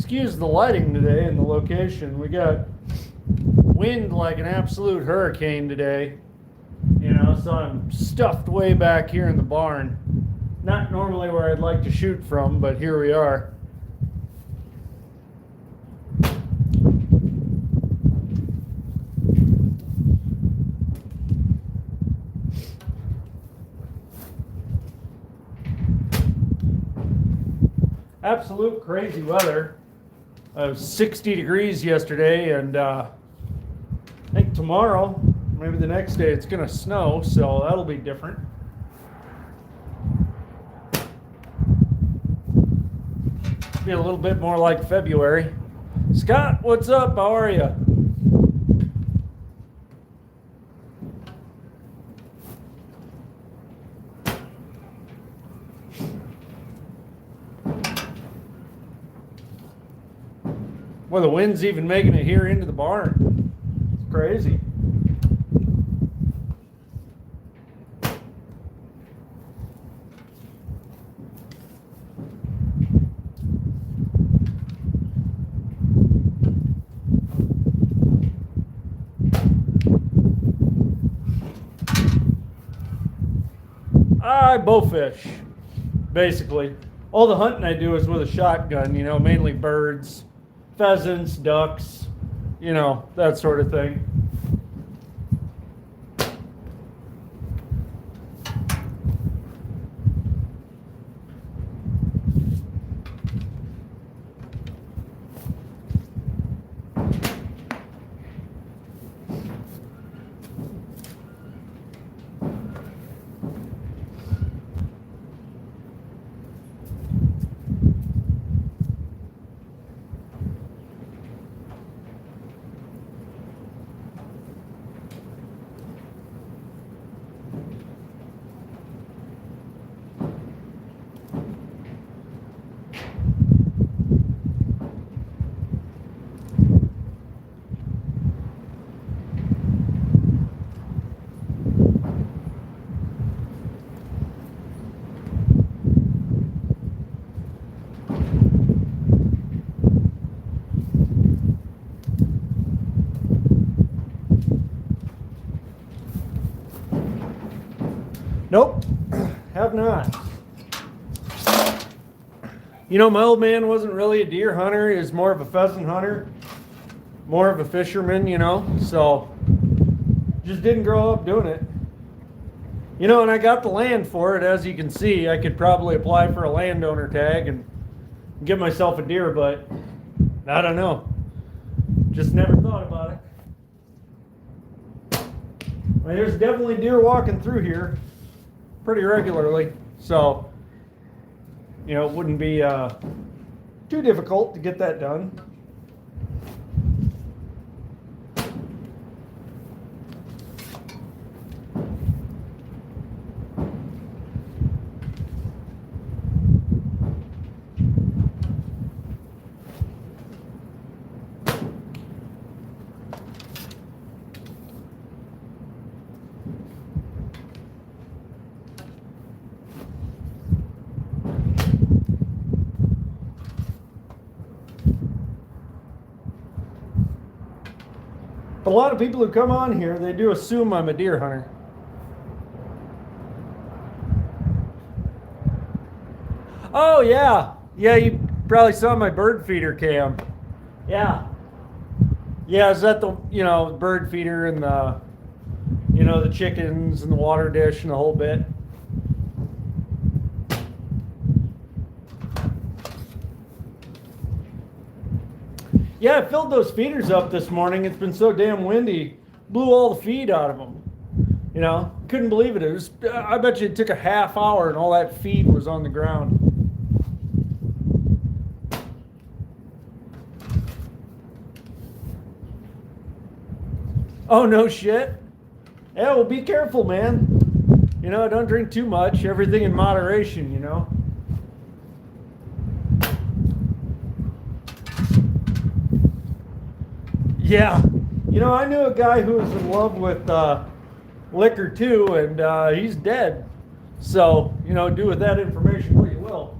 excuse the lighting today and the location. We got wind like an absolute hurricane today. So I'm stuffed way back here in the barn. Not normally where I'd like to shoot from, but here we are. Absolute crazy weather. It was 60 degrees yesterday, and I think tomorrow, maybe the next day, it's going to snow, so that'll be different. Be a little bit more like February. Scott, what's up? How are you? Well, the wind's even making it here into the barn. It's crazy. I bow fish, basically. All the hunting I do is with a shotgun, mainly birds, pheasants, ducks, that sort of thing. Nope, have not. My old man wasn't really a deer hunter. He was more of a pheasant hunter, more of a fisherman, so just didn't grow up doing it. And I got the land for it. As you can see, I could probably apply for a landowner tag and get myself a deer, but I don't know. Just never thought about it. There's definitely deer walking through here pretty regularly, so it wouldn't be too difficult to get that done. A lot of people who come on here, they do assume I'm a deer hunter. Oh yeah, you probably saw my bird feeder cam. Yeah, is that the bird feeder and the the chickens and the water dish and the whole bit? Yeah, I filled those feeders up this morning. It's been so damn windy. Blew all the feed out of them. Couldn't believe it. I bet you it took a half hour and all that feed was on the ground. Oh, no shit? Yeah, well, be careful, man. Don't drink too much. Everything in moderation, Yeah. I knew a guy who was in love with liquor too, and he's dead. So, do with that information what you will.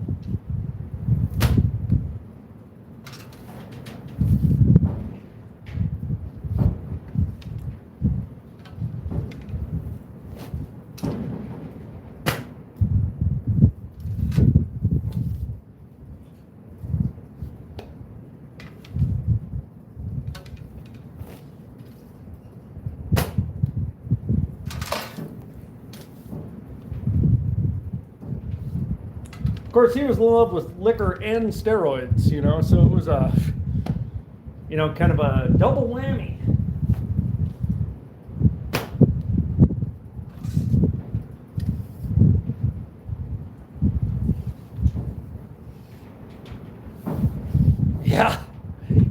course, he was in love with liquor and steroids, you know, so it was a, you know, kind of a double whammy. Yeah.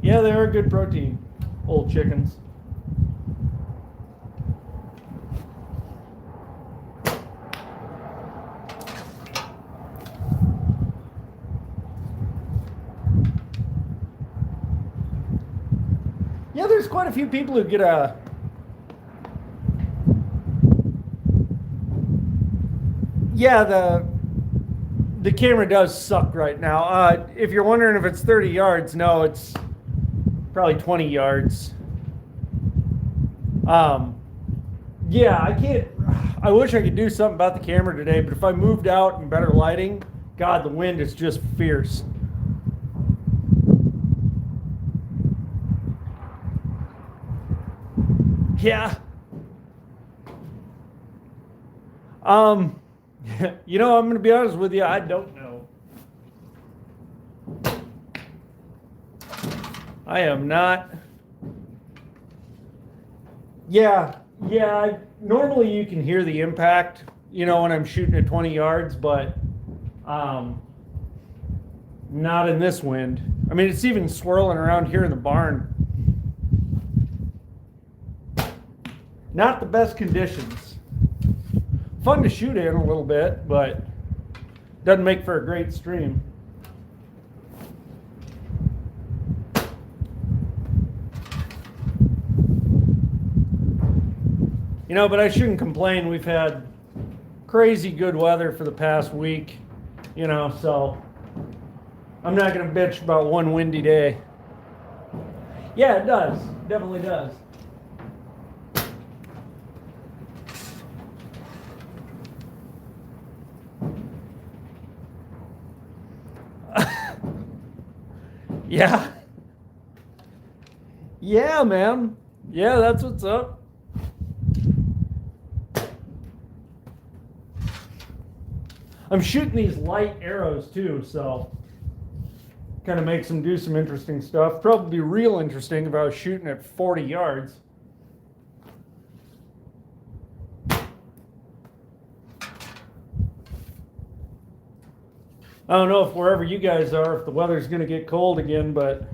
Yeah, they are good protein, old chickens. Yeah, there's quite a few people who get a... Yeah, the camera does suck right now. If you're wondering if it's 30 yards, no, it's probably 20 yards. Yeah, I can't... I wish I could do something about the camera today, but if I moved out and better lighting, God, the wind is just fierce. Yeah. You know, I'm going to be honest with you, I don't know. I am not. Yeah, normally you can hear the impact, you know, when I'm shooting at 20 yards, but not in this wind. I mean, it's even swirling around here in the barn. Not the best conditions. Fun to shoot in a little bit, but doesn't make for a great stream. You know, but I shouldn't complain. We've had crazy good weather for the past week, you know, so I'm not going to bitch about one windy day. Yeah, it does. Definitely does. Yeah. Yeah, man. Yeah, that's what's up. I'm shooting these light arrows too, so kind of makes them do some interesting stuff. Probably be real interesting if I was shooting at 40 yards. I don't know if wherever you guys are, if the weather's going to get cold again, but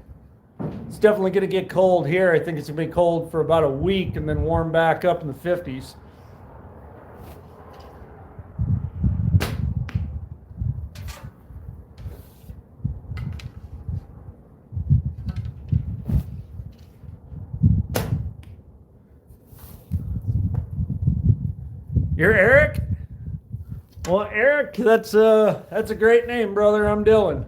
it's definitely going to get cold here. I think it's going to be cold for about a week and then warm back up in the 50s. You're Eric? Well, Eric, that's a great name, brother. I'm Dylan.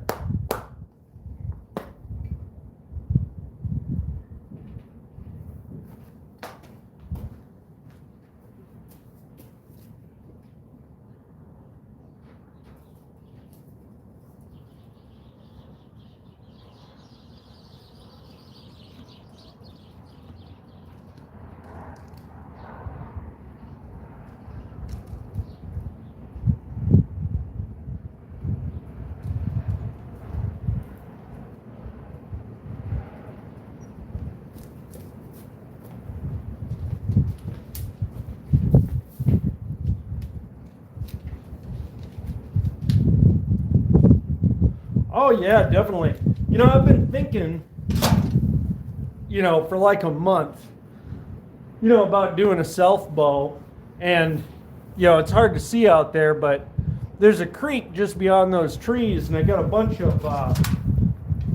Oh yeah, definitely. You know, I've been thinking, you know, for like a month, you know, about doing a self bow, and you know, it's hard to see out there, but there's a creek just beyond those trees, and I got a bunch of,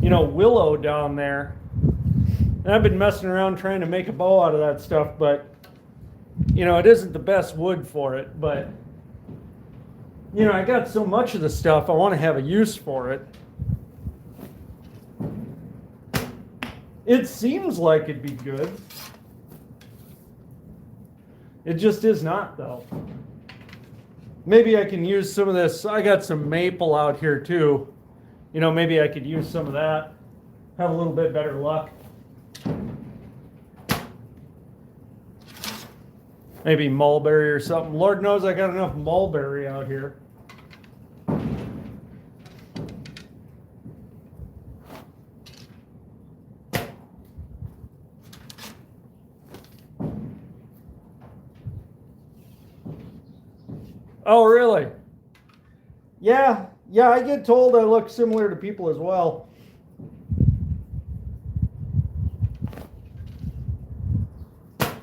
you know, willow down there, and I've been messing around trying to make a bow out of that stuff, but you know, it isn't the best wood for it, but you know, I got so much of the stuff, I want to have a use for it. It seems like it'd be good. It just is not, though. Maybe I can use some of this. I got some maple out here, too. You know, maybe I could use some of that. Have a little bit better luck. Maybe mulberry or something. Lord knows I got enough mulberry out here. Oh, really? Yeah, yeah, I get told I look similar to people as well. I'm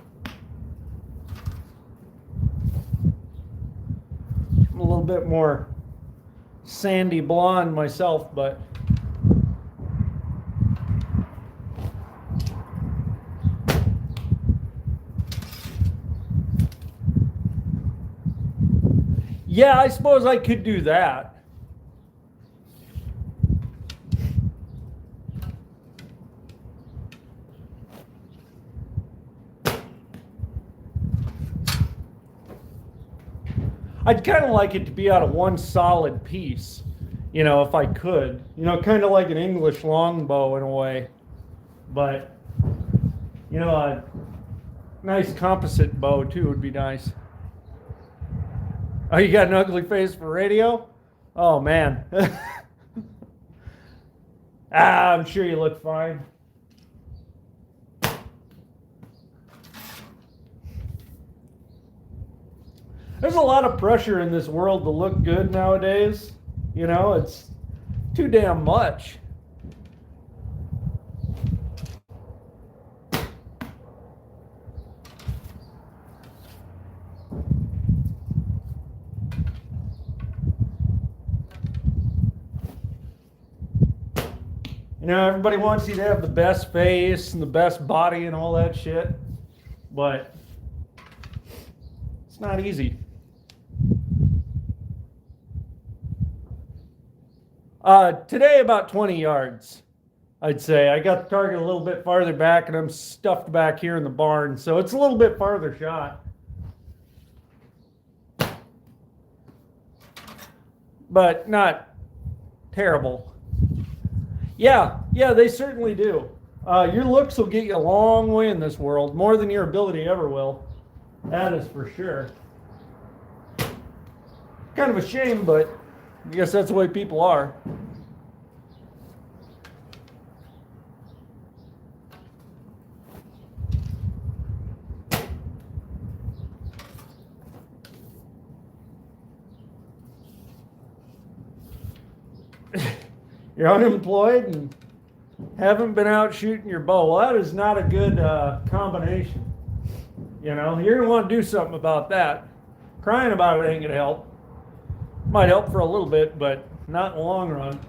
a little bit more sandy blonde myself, but yeah, I suppose I could do that. I'd kind of like it to be out of one solid piece, if I could. Kind of like an English longbow in a way. But, a nice composite bow too would be nice. Oh, you got an ugly face for radio? Oh, man. I'm sure you look fine. There's a lot of pressure in this world to look good nowadays. It's too damn much. Everybody wants you to have the best face and the best body and all that shit, but it's not easy. Today about 20 yards, I'd say. I got the target a little bit farther back, and I'm stuffed back here in the barn, so it's a little bit farther shot. But not terrible. Yeah, they certainly do. Your looks will get you a long way in this world, more than your ability ever will. That is for sure. Kind of a shame, but I guess that's the way people are. You're unemployed and haven't been out shooting your bow. Well, that is not a good combination. You're going to want to do something about that. Crying about it ain't going to help. Might help for a little bit, but not in the long run.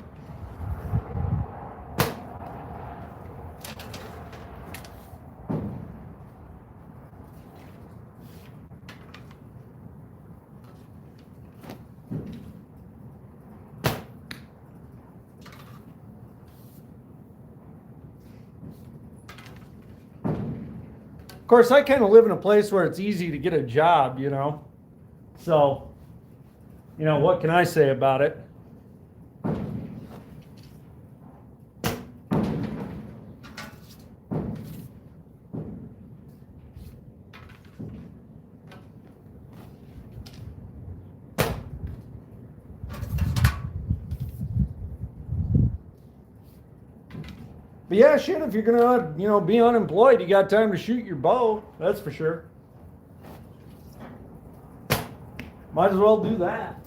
Of course, I kind of live in a place where it's easy to get a job, So, what can I say about it? But yeah, shit, if you're gonna, be unemployed, you got time to shoot your bow. That's for sure. Might as well do that.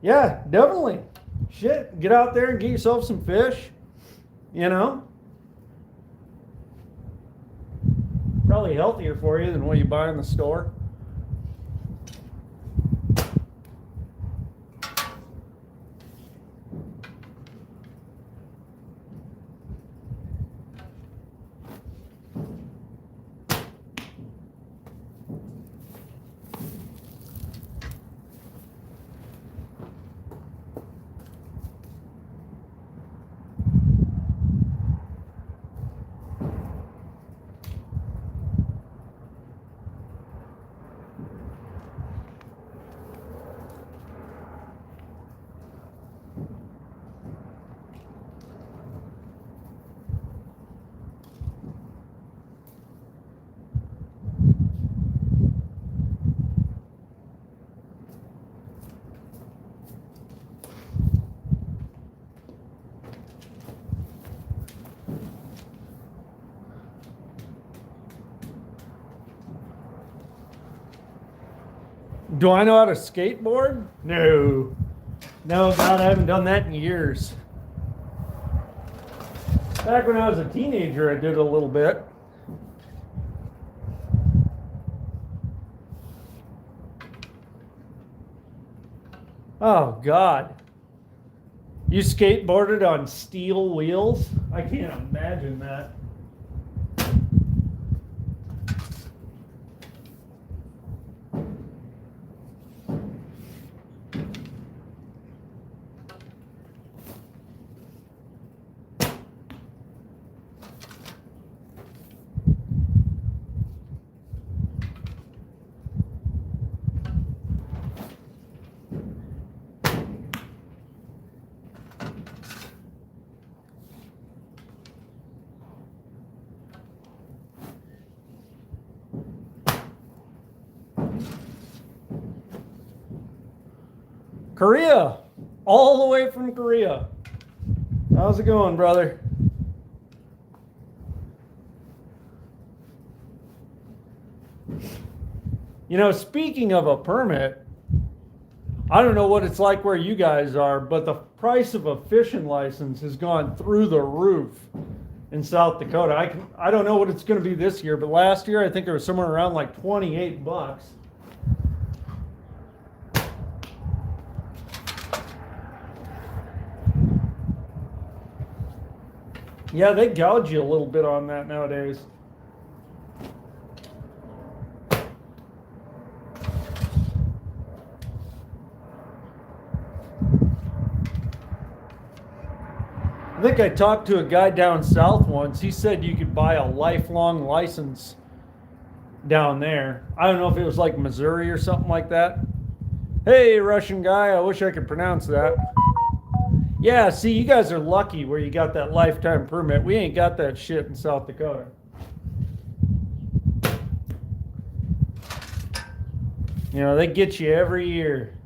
Yeah, definitely. Shit, get out there and get yourself some fish. Probably healthier for you than what you buy in the store. Do I know how to skateboard? No. No, God, I haven't done that in years. Back when I was a teenager, I did a little bit. Oh, God. You skateboarded on steel wheels? I can't imagine that. Korea, all the way from Korea. How's it going, brother? You know, speaking of a permit, I don't know what it's like where you guys are, but the price of a fishing license has gone through the roof in South Dakota. I don't know what it's going to be this year, but last year I think it was somewhere around like $28. Yeah, they gouge you a little bit on that nowadays. I think I talked to a guy down south once. He said you could buy a lifelong license down there. I don't know if it was like Missouri or something like that. Hey, Russian guy, I wish I could pronounce that. Yeah, see, you guys are lucky where you got that lifetime permit. We ain't got that shit in South Dakota. You know, they get you every year.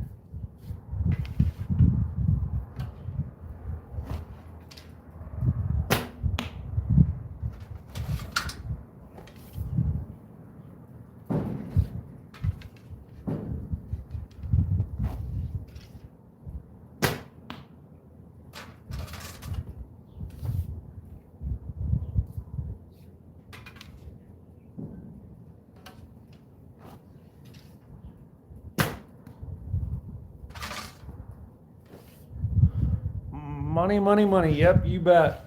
Money, money, money. Yep, you bet.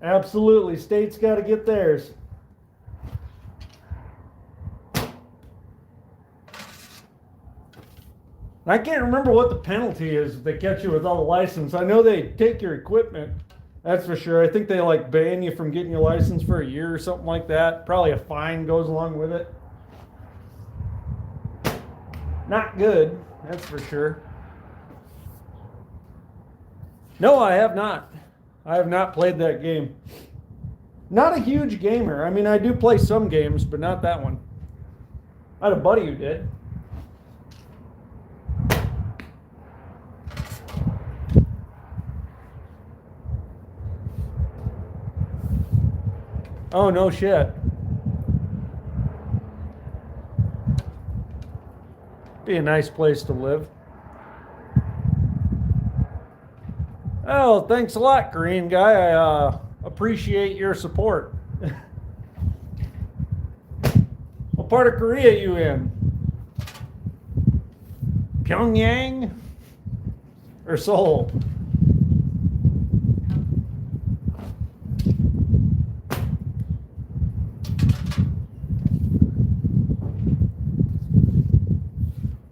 Absolutely. State's got to get theirs. I can't remember what the penalty is if they catch you without a license. I know they take your equipment. That's for sure. I think they like ban you from getting your license for a year or something like that. Probably a fine goes along with it. Not good. That's for sure. No, I have not. I have not played that game. Not a huge gamer. I mean, I do play some games, but not that one. I had a buddy who did. Oh, no shit. Be a nice place to live. Oh, thanks a lot, Korean guy. I appreciate your support. What part of Korea are you in? Pyongyang or Seoul?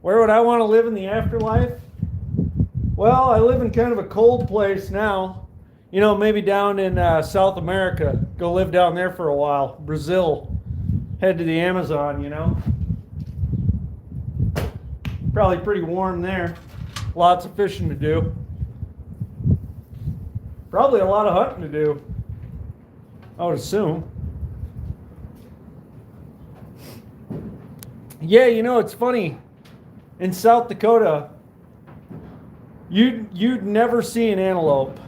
Where would I want to live in the afterlife? Well, I live in kind of a cold place now. You know, maybe down in South America. Go live down there for a while. Brazil. Head to the Amazon, you know. Probably pretty warm there. Lots of fishing to do. Probably a lot of hunting to do, I would assume. Yeah, you know, it's funny. In South Dakota, you'd never see an antelope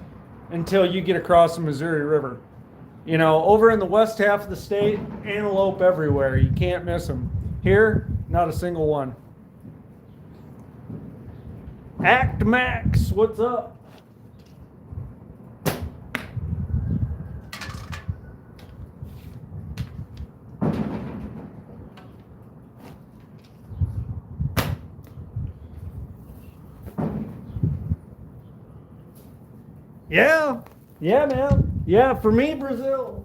until you get across the Missouri River. You know, over in the west half of the state, antelope everywhere. You can't miss them. Here, not a single one. Act Max, what's up? Yeah, yeah, man. Yeah, for me, Brazil.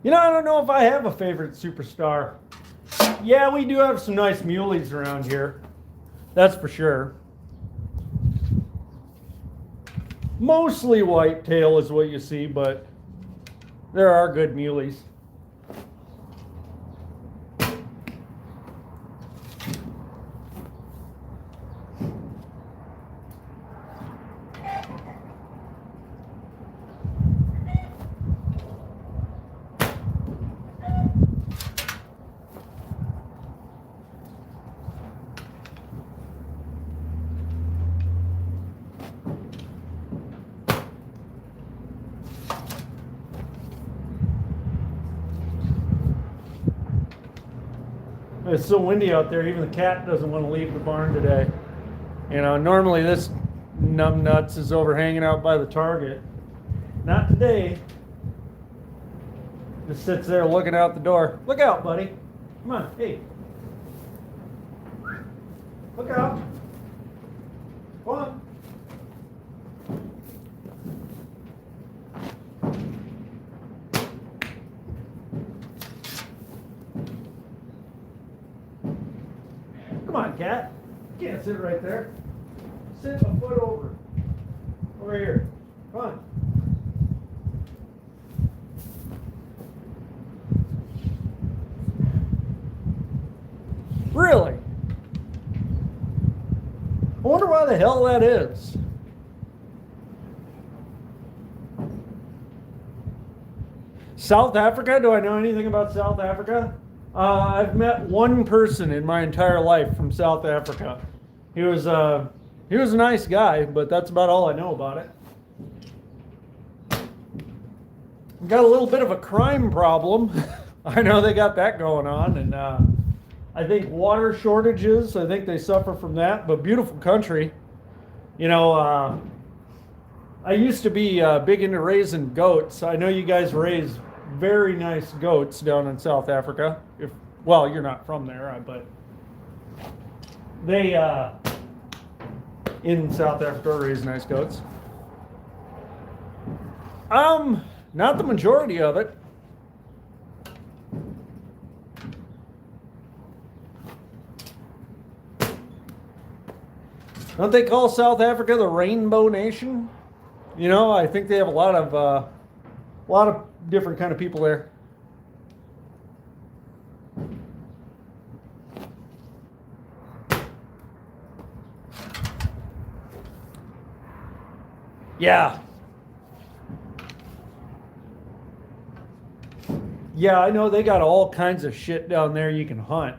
You know, I don't know if I have a favorite superstar. Yeah, we do have some nice muleys around here. That's for sure. Mostly whitetail is what you see, but there are good muleys. It's so windy out there, even the cat doesn't want to leave the barn today. You know, normally this numbnuts is over hanging out by the target. Not today. Just sits there looking out the door. Look out, buddy. Come on, hey. Look out. Come on. Come on, cat. You can't sit right there. Sit a foot over. Over here. Come on. Really? I wonder why the hell that is. South Africa? Do I know anything about South Africa? I've met one person in my entire life from South Africa. He was a nice guy, but that's about all I know about it. Got a little bit of a crime problem. I know they got that going on, and I think water shortages. I think they suffer from that. But beautiful country. You know, I used to be big into raising goats. I know you guys raise very nice goats down in South Africa. Well, you're not from there, but they in South Africa raise nice goats. Not the majority of it. Don't they call South Africa the Rainbow Nation? You know, I think they have a lot of different kind of people there. Yeah. Yeah, I know they got all kinds of shit down there you can hunt.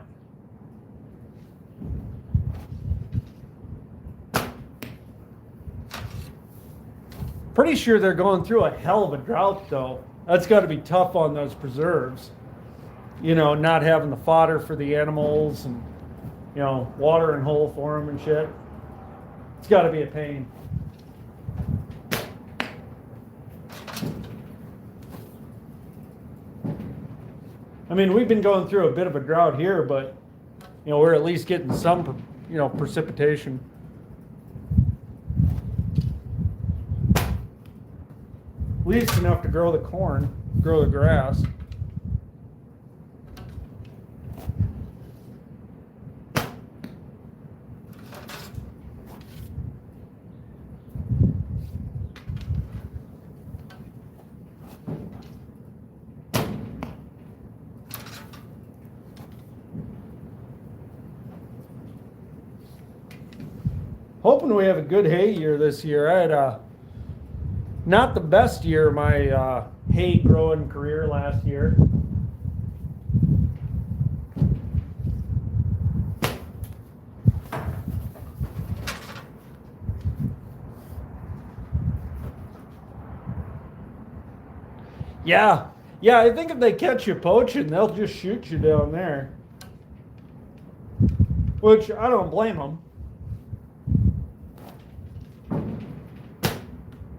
Pretty sure they're going through a hell of a drought, though. That's got to be tough on those preserves. You know, not having the fodder for the animals and, you know, water and hole for them and shit. It's got to be a pain. I mean, we've been going through a bit of a drought here, but, you know, we're at least getting some, you know, precipitation. At least enough to grow the corn, grow the grass. hoping we have a good hay year this year. I had not the best year of my hay growing career last year. Yeah, I think if they catch you poaching, they'll just shoot you down there. Which I don't blame them.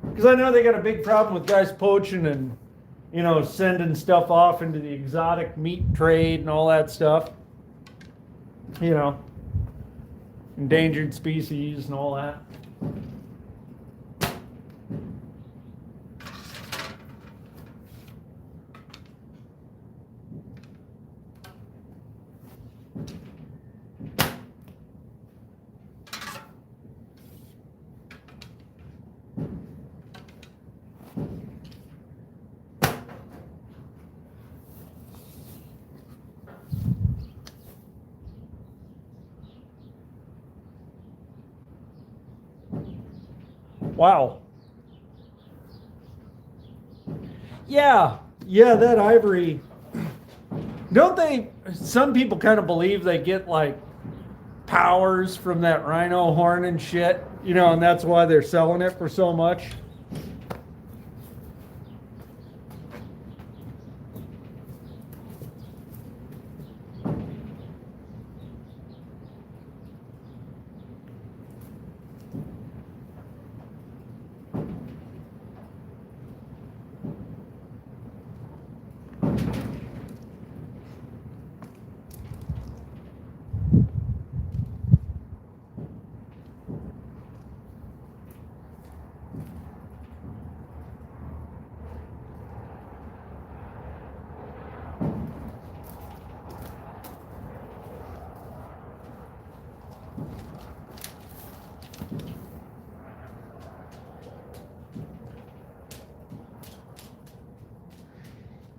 Because I know they got a big problem with guys poaching and, sending stuff off into the exotic meat trade and all that stuff. Endangered species and all that. Wow. Yeah, that ivory. Don't they, some people kind of believe they get like powers from that rhino horn and shit, and that's why they're selling it for so much.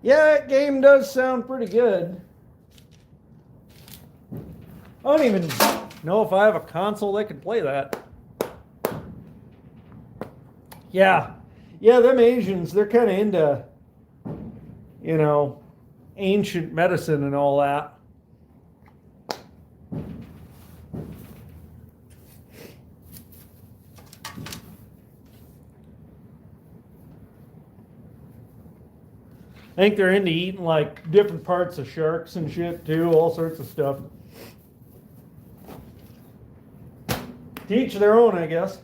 Yeah, that game does sound pretty good. I don't even know if I have a console that can play that. Yeah, them Asians, they're kind of into, ancient medicine and all that. I think they're into eating like different parts of sharks and shit too, all sorts of stuff. To each their own, I guess.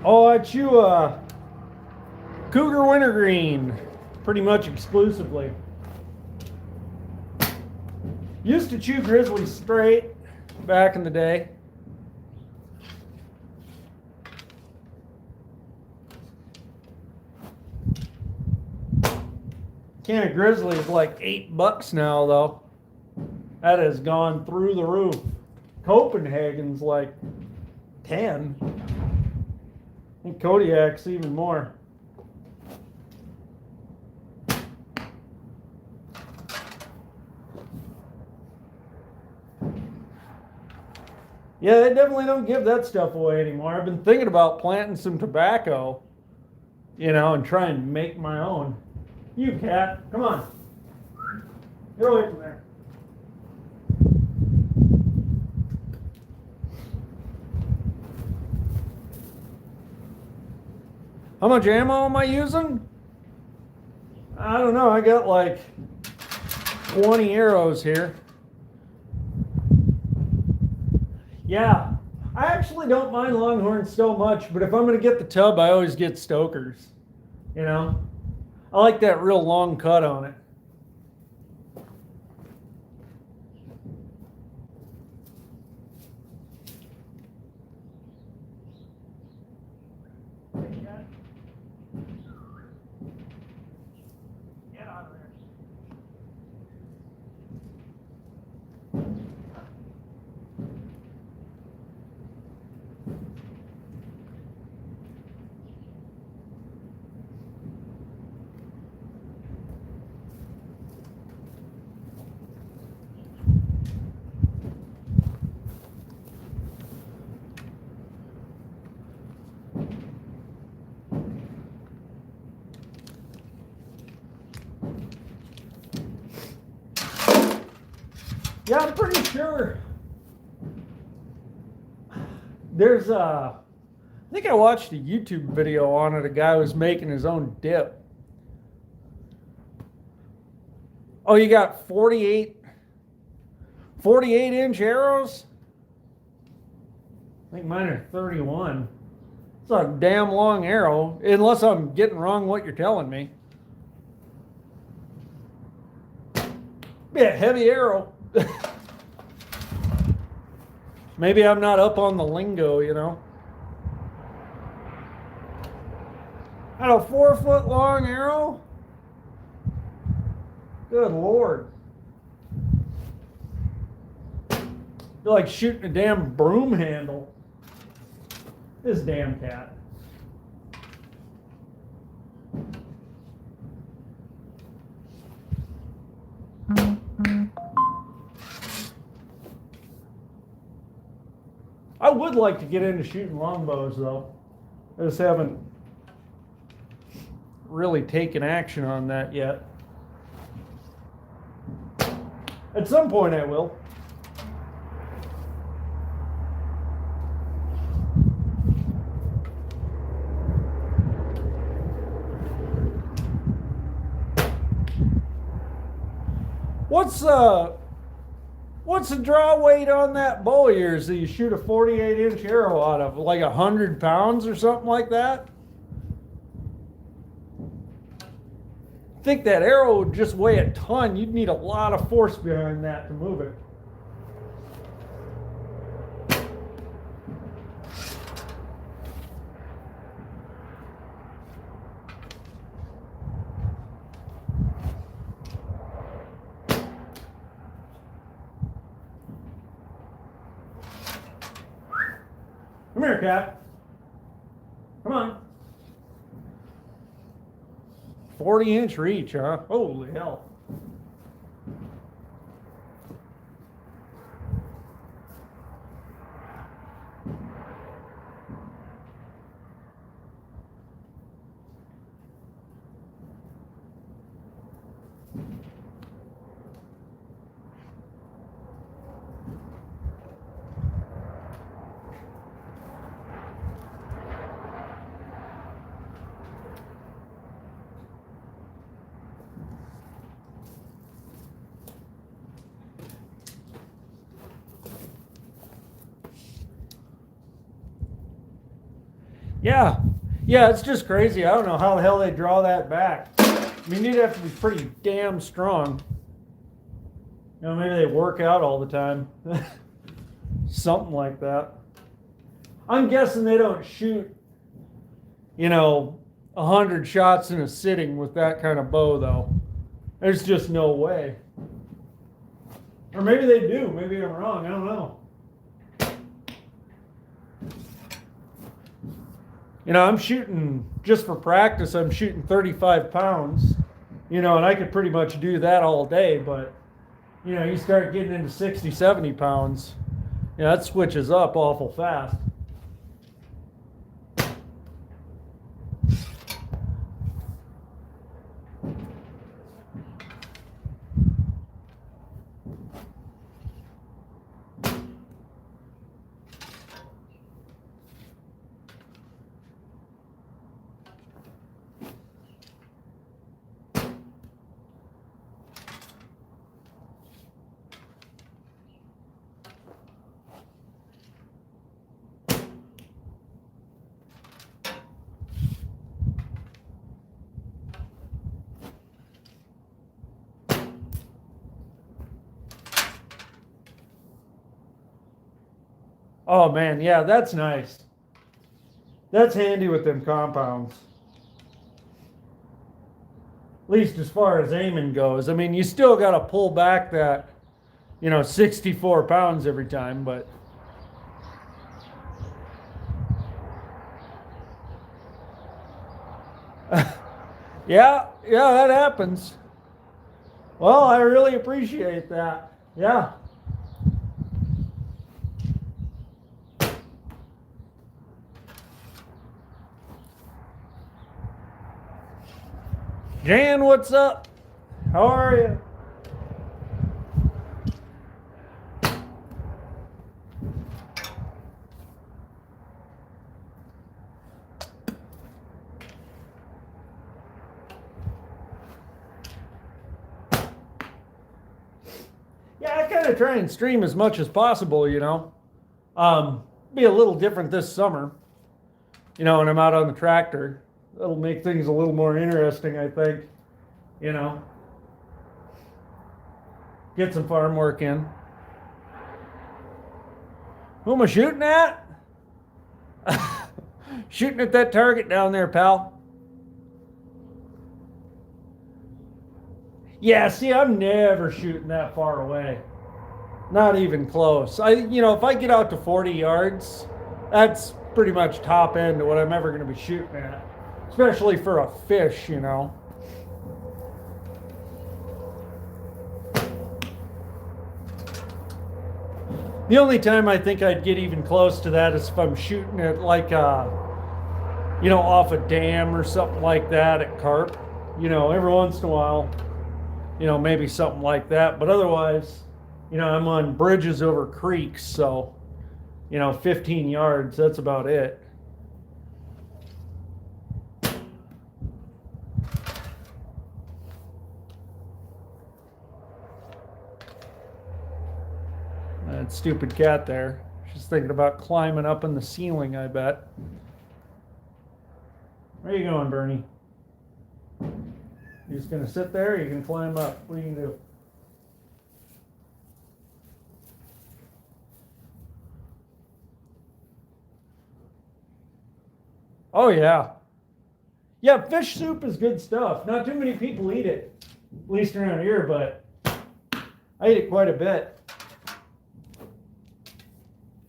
Oh, I chew Cougar Wintergreen pretty much exclusively. Used to chew Grizzly straight back in the day. Can of Grizzly is like $8 now, though. That has gone through the roof. Copenhagen's like 10. I think Kodiak's even more. Yeah, they definitely don't give that stuff away anymore. I've been thinking about planting some tobacco, and try and make my own. You cat, come on. Get away from there. How much ammo am I using? I don't know. I got like 20 arrows here. Yeah, I actually don't mind Longhorns so much, but if I'm going to get the tub, I always get Stokers. I like that real long cut on it. Yeah, I'm pretty sure there's I think I watched a YouTube video on it. A guy was making his own dip. Oh, you got 48-inch arrows? I think mine are 31. It's a damn long arrow, unless I'm getting wrong what you're telling me. Be a heavy arrow. Maybe I'm not up on the lingo, you know. Got a 4-foot long arrow? Good Lord. Feel like shooting a damn broom handle. This damn cat. I would like to get into shooting longbows though. I just haven't really taken action on that yet. At some point I will. What's the draw weight on that bow of yours that you shoot a 48-inch arrow out of? Like 100 pounds or something like that? I think that arrow would just weigh a ton. You'd need a lot of force behind that to move it. Come here, cat. Come on. 40-inch reach, huh? Holy hell. Yeah, it's just crazy. I don't know how the hell they draw that back. I mean, you'd have to be pretty damn strong. You know, maybe they work out all the time. Something like that. I'm guessing they don't shoot, 100 shots in a sitting with that kind of bow, though. There's just no way. Or maybe they do. Maybe I'm wrong. I don't know. I'm shooting, just for practice, I'm shooting 35 pounds, and I could pretty much do that all day, but, you start getting into 60, 70 pounds, that switches up awful fast. Oh man, yeah, that's nice. That's handy with them compounds. At least as far as aiming goes. I mean, you still got to pull back that, 64 pounds every time, but. Yeah, that happens. Well, I really appreciate that. Yeah. Jan, what's up? How are you? to try and stream as much as possible, you know. Be a little different this summer, you know, when I'm out on the tractor. That'll make things a little more interesting, I think, you know. Get some farm work in. Who am I shooting at? Shooting at that target down there, pal. Yeah, see, I'm never shooting that far away. Not even close. You know, if I get out to 40 yards, that's pretty much top end of what I'm ever going to be shooting at. Especially for a fish, you know. The only time I think I'd get even close to that is if I'm shooting at like, you know, off a dam or something like that at carp. You know, every once in a while, you know, maybe something like that. But otherwise, you know, I'm on bridges over creeks, so, you know, 15 yards, that's about it. That stupid cat there. She's thinking about climbing up in the ceiling, I bet. Where are you going, Bernie? You just gonna sit there, or you can climb up? What are you gonna do? Oh yeah. Yeah, fish soup is good stuff. Not too many people eat it, at least around here, but I eat it quite a bit.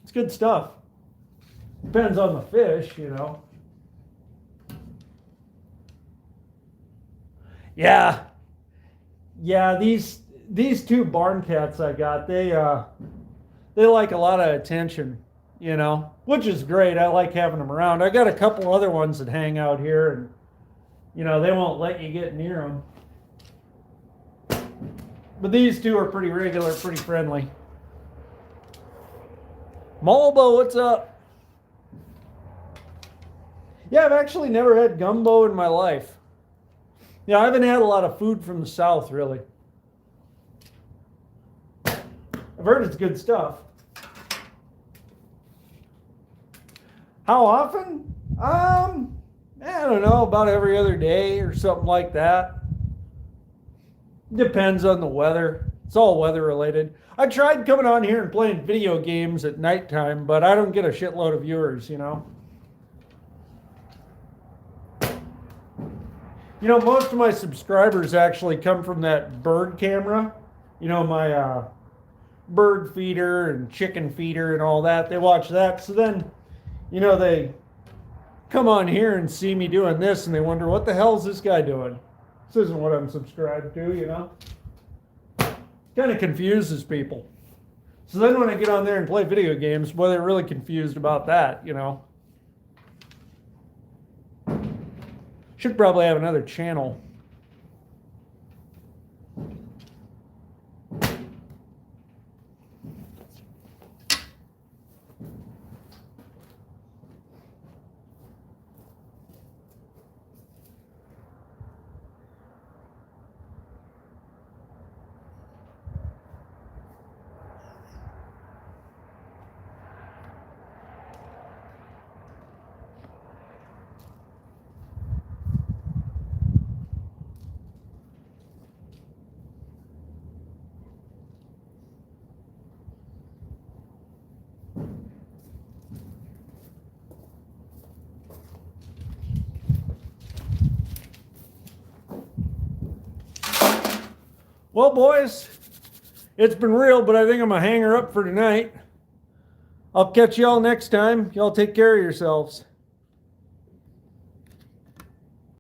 It's good stuff. Depends on the fish, you know. Yeah. Yeah, these two barn cats I got, they like a lot of attention, you know, which is great. I like having them around. I got a couple other ones that hang out here, and you know, they won't let you get near them. But these two are pretty regular, pretty friendly. Malbo, what's up? Yeah, I've actually never had gumbo in my life. Yeah, I haven't had a lot of food from the South, really. I've heard it's good stuff. How often? I don't know, about every other day or something like that. Depends on the weather. It's all weather related. I tried coming on here and playing video games at nighttime, but I don't get a shitload of viewers, you know. You know, most of my subscribers actually come from that bird camera. You know, my bird feeder and chicken feeder and all that. They watch that. So then, you know, they come on here and see me doing this and they wonder, what the hell is this guy doing? This isn't what I'm subscribed to, you know. Kind of confuses people. So then when I get on there and play video games, boy, they're really confused about that, you know. Should probably have another channel. Well, boys, it's been real, but I think I'm going to hang her up for tonight. I'll catch y'all next time. Y'all take care of yourselves.